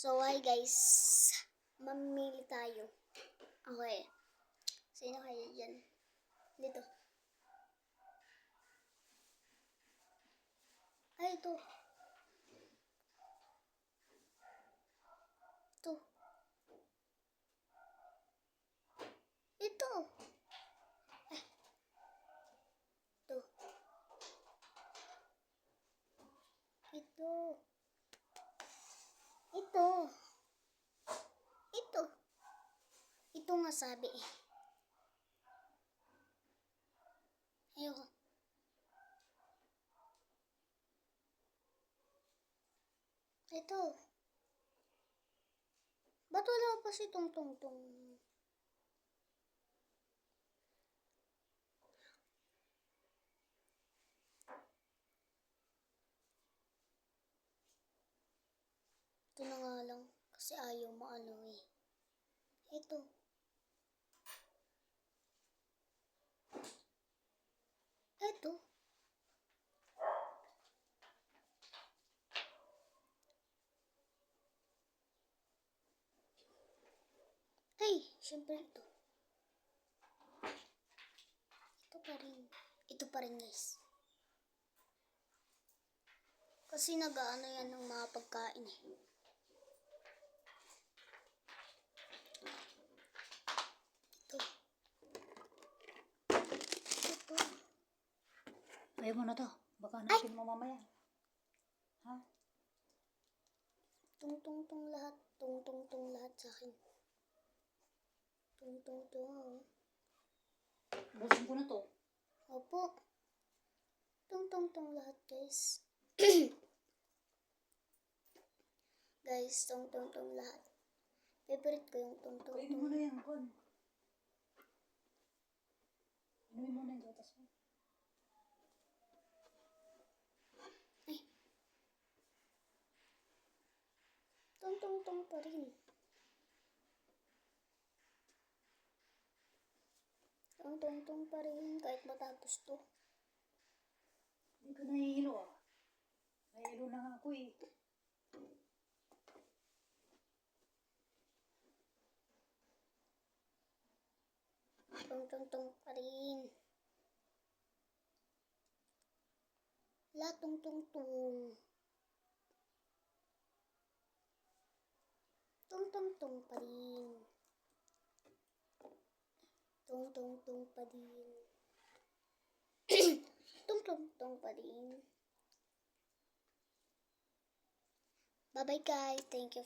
So, hi guys. Mamili tayo. Okay. Sino kaya dyan? Dito. Ay, ito. Ito. Ito. Ito. Ito. Ito. Ito. Ito nga sabi eh. Ayoko. Ito. Ba't wala pa si Tong? Ito na nga lang. Kasi ayaw mo ano eh. Ito. Ito. Ay, syempre ito. Ito pa rin. Ito pa rin guys. Kasi nag-aano yan ng mga pagkain eh. Ito. Ito. Ayaw mo na to. Baka hanapin mo mamaya. Ha? Tung lahat. Tung lahat sa akin. Tung. Busin ko na to. Opo. Tung lahat guys. Guys, tung lahat. Favorite ko yung tung. Kainin mo na yan, Kon. Inumin mo na yung gatas mo. Ay. Tung pa rin. Tung pa rin kahit matapos to. Hindi ka nahihilo ah. Nahihilo na nga ako eh. Tung pa rin. La tung. Tung pa rin. Tung pa din. Tung pa din. Bye bye guys. Thank you.